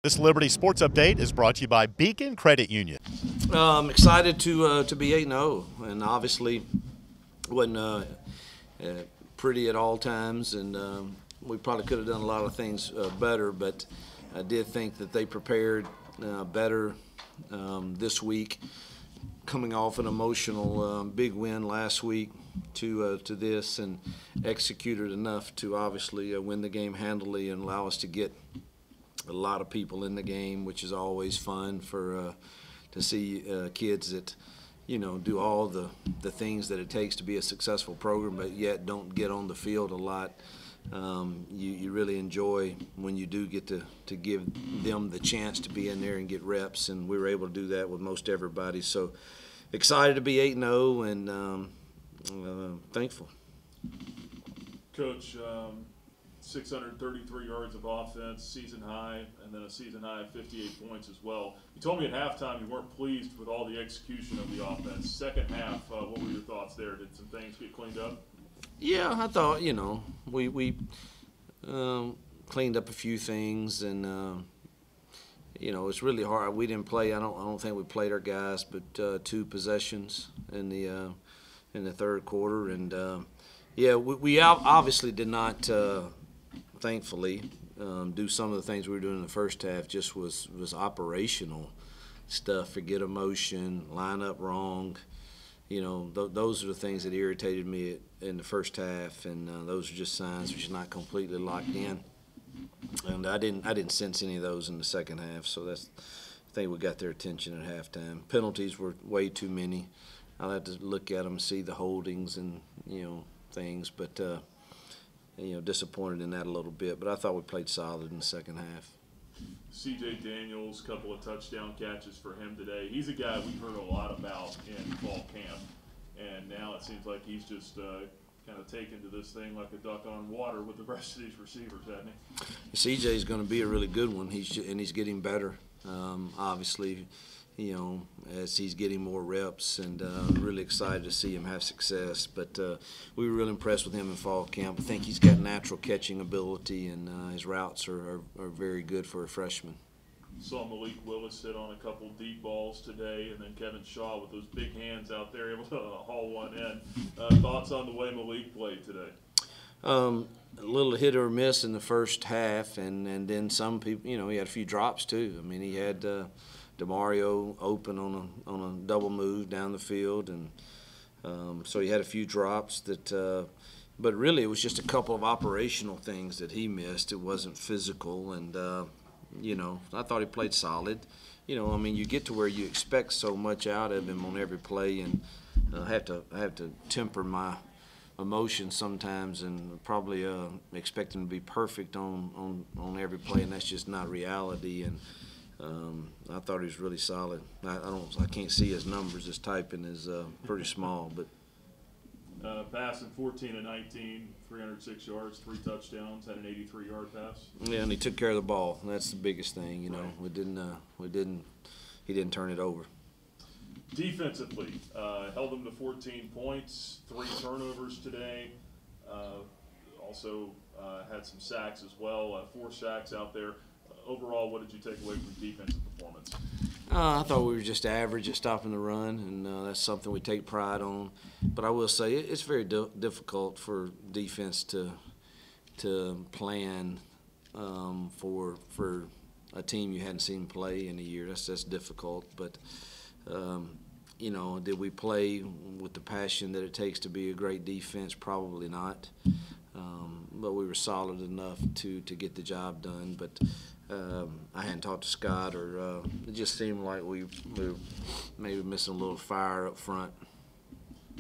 This Liberty Sports Update is brought to you by Beacon Credit Union. Excited to be 8-0, and obviously wasn't pretty at all times, and we probably could have done a lot of things better, but I did think that they prepared better this week, coming off an emotional big win last week to this, and executed enough to obviously win the game handily and allow us to get a lot of people in the game, which is always fun for to see kids that do all the things that it takes to be a successful program, but yet don't get on the field a lot. You really enjoy when you do get to give them the chance to be in there and get reps, and we were able to do that with most everybody. So excited to be 8-0 and thankful. Coach, 633 yards of offense, season high, and then a season high of 58 points as well. You told me at halftime you weren't pleased with all the execution of the offense. Second half, what were your thoughts there? Did some things get cleaned up? Yeah, I thought, we cleaned up a few things, and it's really hard. We didn't play. I don't think we played our guys, but 2 possessions in the third quarter, and we obviously did not. Thankfully, do some of the things we were doing in the first half. Just was operational stuff. Forget emotion, line up wrong. Those are the things that irritated me in the first half, and those are just signs we're just not completely locked in. And I didn't sense any of those in the second half. So I think we got their attention at halftime. Penalties were way too many. I'll have to look at them and see the holdings and things, but. Disappointed in that a little bit, but I thought we played solid in the second half. C.J. Daniels, couple of touchdown catches for him today. He's a guy we've heard a lot about in fall camp, and now it seems like he's just kind of taken to this thing like a duck on water with the rest of these receivers, hasn't he? C.J. is going to be a really good one. He's getting better, obviously. As he's getting more reps, and really excited to see him have success. But we were really impressed with him in fall camp. I think he's got natural catching ability, and his routes are very good for a freshman. Saw Malik Willis hit on a couple deep balls today, and then Kevin Shaw with those big hands out there able to haul one in. Thoughts on the way Malik played today? A little hit or miss in the first half, and then some people, he had a few drops too. I mean, he had DeMario open on a double move down the field, and so he had a few drops that. But really, it was just a couple of operational things that he missed. It wasn't physical, and I thought he played solid. You get to where you expect so much out of him on every play, and I have to temper my emotions sometimes, and probably expect him to be perfect on every play, and that's just not reality. And I thought he was really solid. I can't see his numbers. His typing is pretty small, but passing 14 of 19, 306 yards, 3 touchdowns, had an 83-yard pass. Yeah, and he took care of the ball. That's the biggest thing. Right. He didn't turn it over. Defensively, held them to 14 points, 3 turnovers today. Also had some sacks as well, 4 sacks out there. Overall, what did you take away from defensive performance? I thought we were just average at stopping the run, and that's something we take pride on. But I will say it's very difficult for defense to plan for a team you hadn't seen play in a year. That's difficult. But did we play with the passion that it takes to be a great defense? Probably not. But we were solid enough to get the job done. But I hadn't talked to Scott, or it just seemed like we were maybe missing a little fire up front.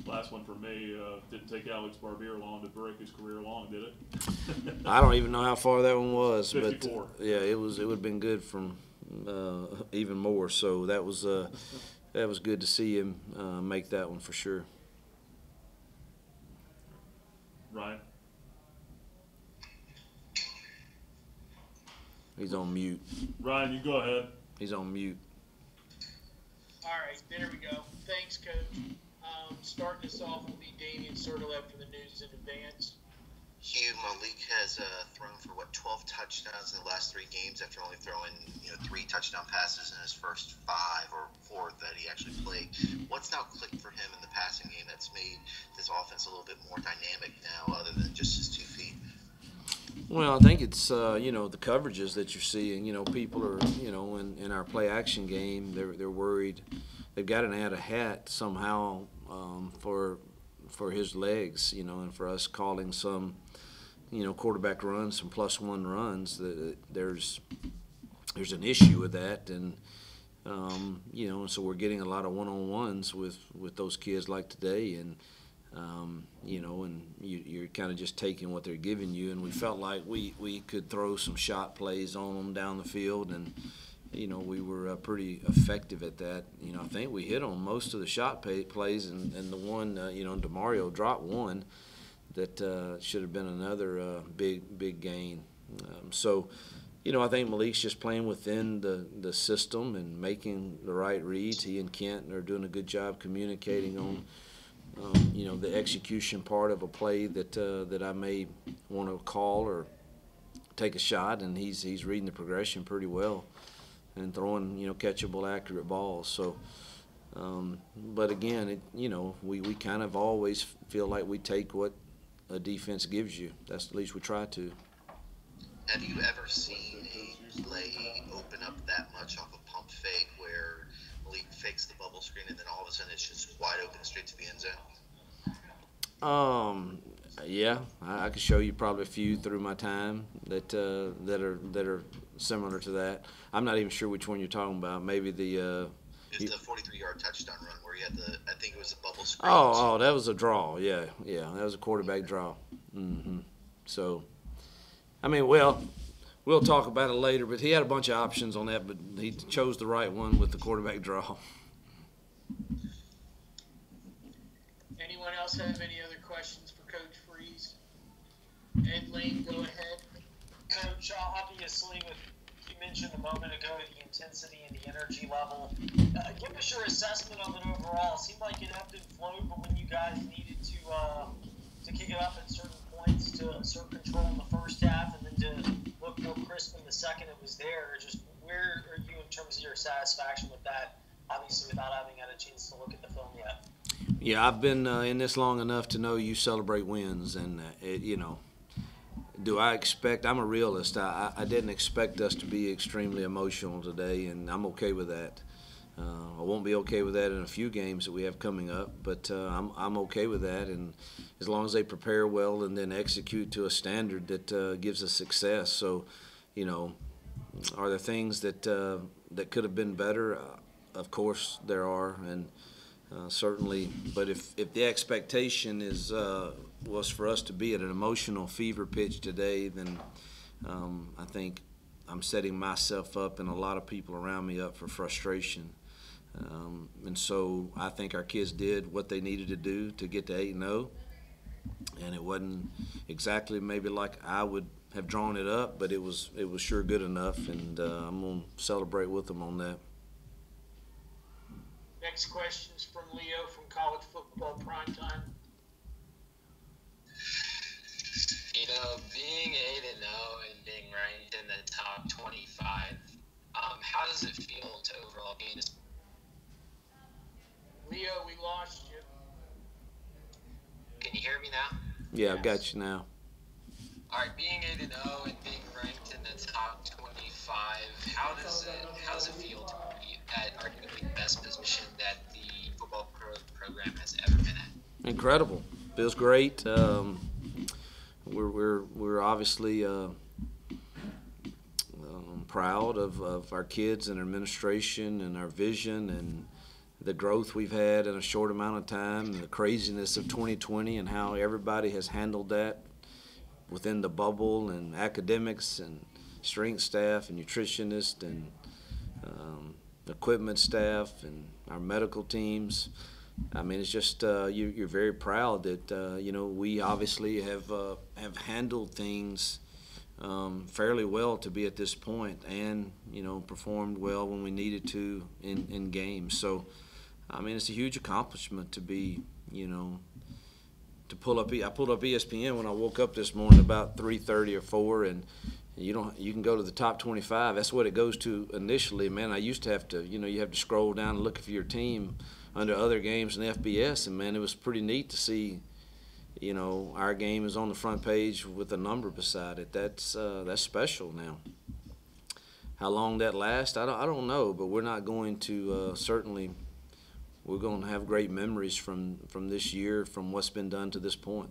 Last one for me, didn't take Alex Barbier long to break his career long, did it? I don't even know how far that one was. 54. But yeah, it would have been good from even more. So that was good to see him make that one for sure. Ryan? He's on mute. Ryan, you go ahead. He's on mute. All right, there we go. Thanks, Coach. Starting us off will be Damian Sertalev for the news in advance. Hugh, Malik has thrown for 12 touchdowns in the last 3 games after only throwing touchdown passes in his first 5 or 4 that he actually played. What's now clicked for him in the passing game that's made this offense a little bit more dynamic now, other than just his 2 feet? Well, I think it's the coverages that you're seeing. People are in our play action game. They're worried. They've got to add a hat somehow for his legs. And for us calling some quarterback runs, some +1 runs. There's an issue with that, and so we're getting a lot of one-on-ones with those kids like today, and. And you're kind of just taking what they're giving you, and we felt like we could throw some shot plays on them down the field, and we were pretty effective at that. I think we hit on most of the shot plays, and the one DeMario dropped one that should have been another big gain. I think Malik's just playing within the system and making the right reads. He and Kent are doing a good job communicating on the execution part of a play that I may want to call or take a shot, and he's reading the progression pretty well and throwing catchable, accurate balls. So, but again, we kind of always feel like we take what a defense gives you. That's at least we try to. Have you ever seen a play open up that much off a pump fake where Malik fakes the bubble screen and then all of a sudden it's just wide open straight to the end zone? Yeah, I could show you probably a few through my time that are similar to that. I'm not even sure which one you're talking about. Maybe the it's the 43-yard touchdown run where you had I think it was a bubble screen. Oh, that was a draw. Yeah, that was a quarterback draw. So, I mean, well, we'll talk about it later, but he had a bunch of options on that, but he chose the right one with the quarterback draw. Anyone else have any other questions for Coach Freeze? Ed Lane, go ahead. Coach, obviously, you mentioned a moment ago the intensity and the energy level. Give us your assessment of it overall. It seemed like it ebbed and flowed, but when you guys needed to kick it up at certain points to assert control in the first half and then to look more crisp in the second, it was there. Just where are you in terms of your satisfaction with that, obviously without having had a chance to look at the film yet? Yeah, I've been in this long enough to know you celebrate wins, and do I expect? I'm a realist. I didn't expect us to be extremely emotional today, and I'm okay with that. I won't be okay with that in a few games that we have coming up, but I'm okay with that. And as long as they prepare well and then execute to a standard that gives us success. So, are there things that could have been better? Of course there are, and certainly. But if the expectation was for us to be at an emotional fever pitch today, then I think I'm setting myself up and a lot of people around me up for frustration. And so I think our kids did what they needed to do to get to 8-0, and it wasn't exactly maybe like I would have drawn it up, but it was sure good enough, and I'm going to celebrate with them on that. Next question is from Leo from College Football Primetime. Being 8-0 and being ranked in the top 25, how does it feel to overall be in this? Leo, we lost you. Can you hear me now? Yeah, I've got you now. All right, being 8-0 and being ranked in the top 25, how does it feel to be at arguably the best position that the football program has ever been at? Incredible. Feels great. We're obviously proud of our kids and our administration and our vision and the growth we've had in a short amount of time, and the craziness of 2020 and how everybody has handled that within the bubble, and academics and strength staff and nutritionists and equipment staff and our medical teams. I mean, it's just you're very proud that we obviously have handled things fairly well to be at this point, and performed well when we needed to in games. So, I mean, it's a huge accomplishment to be to pull up. I pulled up ESPN when I woke up this morning about 3:30 or 4, and You can go to the top 25. That's what it goes to initially. Man, I used to have to, you have to scroll down and look for your team under other games in FBS, and man, it was pretty neat to see, our game is on the front page with a number beside it. That's special now. How long that lasts, I don't know, but we're not going to certainly. We're going to have great memories from this year, from what's been done to this point.